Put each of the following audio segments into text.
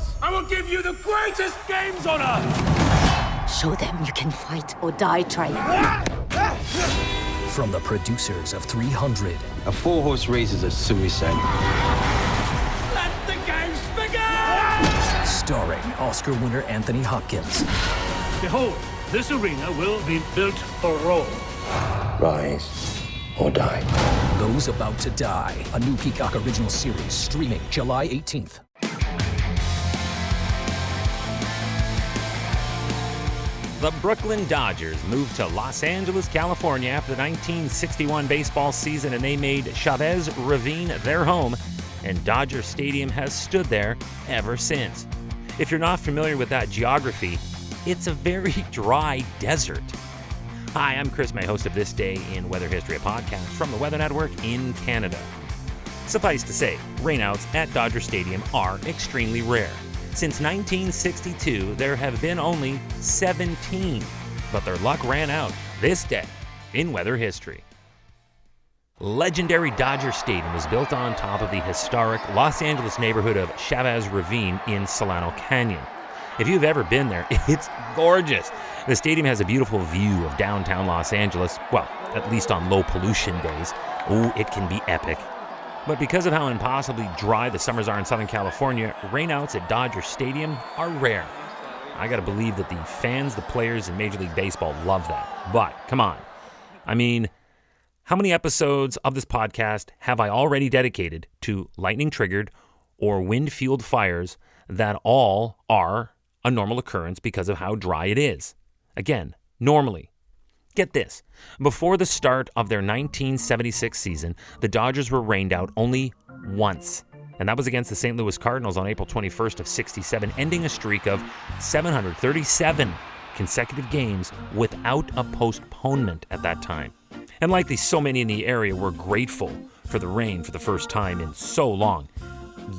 wins, I will give you the greatest games on earth! Show them you can fight or die trying. From the producers of 300. A 4-horse race is a suicide. Let the games begin! Starring Oscar winner Anthony Hopkins. Behold, this arena will be built for Rome. Rise or die. Those About to Die. A new Peacock original series streaming July 18th. The Brooklyn Dodgers moved to Los Angeles, California after the 1961 baseball season, and they made Chavez Ravine their home, and Dodger Stadium has stood there ever since. If you're not familiar with that geography, it's a very dry desert. Hi, I'm Chris May, host of This Day in Weather History, a podcast from the Weather Network in Canada. Suffice to say, rainouts at Dodger Stadium are extremely rare. Since 1962, there have been only 17, but their luck ran out this day in weather history. Legendary Dodger Stadium was built on top of the historic Los Angeles neighborhood of Chavez Ravine in Solano Canyon. If you've ever been there, it's gorgeous. The stadium has a beautiful view of downtown Los Angeles, well, at least on low pollution days. Oh, it can be epic. But because of how impossibly dry the summers are in Southern California, rainouts at Dodger Stadium are rare. I gotta believe that the fans, the players, and Major League Baseball love that. But, come on. I mean, how many episodes of this podcast have I already dedicated to lightning-triggered or wind-fueled fires that all are a normal occurrence because of how dry it is? Again, normally. Get this. Before the start of their 1976 season, the Dodgers were rained out only once. And that was against the St. Louis Cardinals on April 21st of 67, ending a streak of 737 consecutive games without a postponement at that time. And likely so many in the area were grateful for the rain for the first time in so long.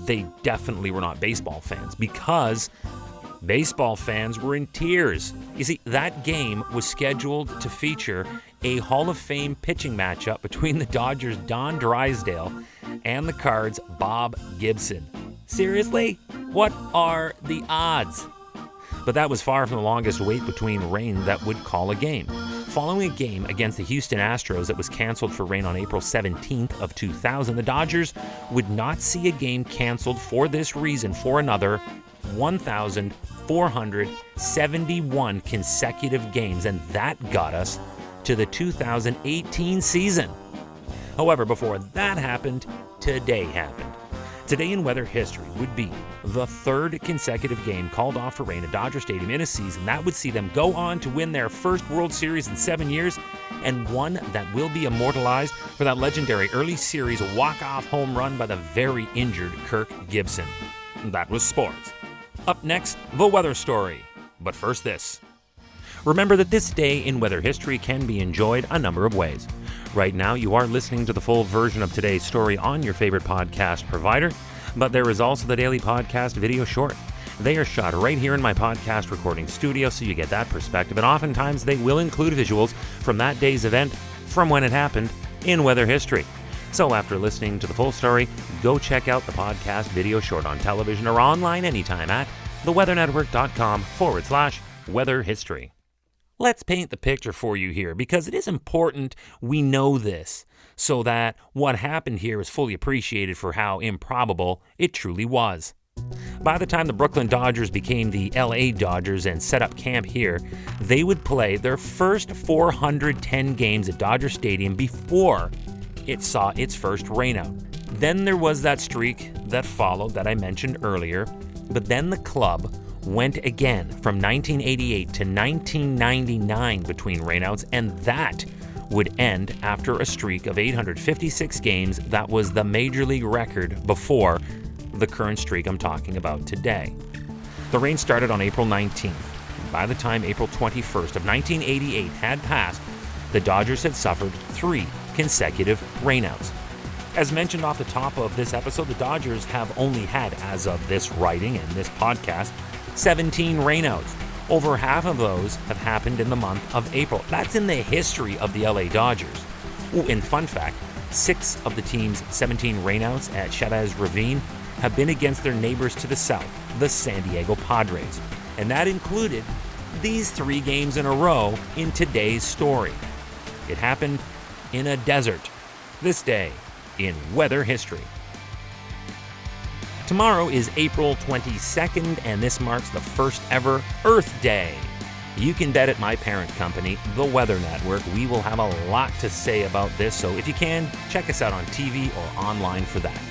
They definitely were not baseball fans because baseball fans were in tears. You see, that game was scheduled to feature a Hall of Fame pitching matchup between the Dodgers' Don Drysdale and the Cards' Bob Gibson. Seriously? What are the odds? But that was far from the longest wait between rain that would call a game. Following a game against the Houston Astros that was canceled for rain on April 17th of 2000, the Dodgers would not see a game canceled for this reason for another 1,471 consecutive games, and that got us to the 2018 season. However, before that happened, today happened. Today in weather history would be the third consecutive game called off for rain at Dodger Stadium in a season that would see them go on to win their first World Series in 7 years, and one that will be immortalized for that legendary early series walk-off home run by the very injured Kirk Gibson. That was sports. Up next, the weather story. But first this. Remember that this day in weather history can be enjoyed a number of ways. Right now, you are listening to the full version of today's story on your favorite podcast provider, but there is also the daily podcast video short. They are shot right here in my podcast recording studio, so you get that perspective, and oftentimes they will include visuals from that day's event, from when it happened, in weather history. So after listening to the full story, go check out the podcast video short on television or online anytime at theweathernetwork.com/weather history. Let's paint the picture for you here, because it is important we know this so that what happened here is fully appreciated for how improbable it truly was. By the time the Brooklyn Dodgers became the LA Dodgers and set up camp here, they would play their first 410 games at Dodger Stadium before it saw its first rainout. Then there was that streak that followed that I mentioned earlier, but then the club went again from 1988 to 1999 between rainouts, and that would end after a streak of 856 games that was the Major League record before the current streak I'm talking about today. The rain started on April 19th. By the time April 21st of 1988 had passed, the Dodgers had suffered 3 consecutive rainouts. As mentioned off the top of this episode, the Dodgers have only had, as of this writing and this podcast, 17 rainouts. Over half of those have happened in the month of April. That's in the history of the LA Dodgers. Ooh, and fun fact, 6 of the team's 17 rainouts at Chavez Ravine have been against their neighbors to the south, the San Diego Padres. And that included these 3 games in a row in today's story. It happened in a desert. This day in weather history. Tomorrow is April 22nd, and this marks the first ever Earth Day. You can bet at my parent company, The Weather Network, we will have a lot to say about this, so if you can, check us out on TV or online for that.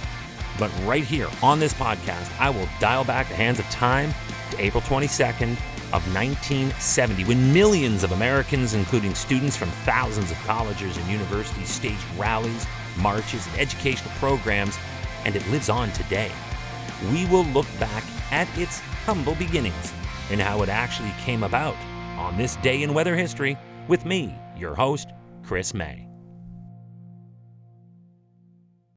But right here on this podcast, I will dial back the hands of time to April 22nd of 1970, when millions of Americans, including students from thousands of colleges and universities, staged rallies, marches, and educational programs, and it lives on today. We will look back at its humble beginnings and how it actually came about on this day in weather history with me, your host, Chris May.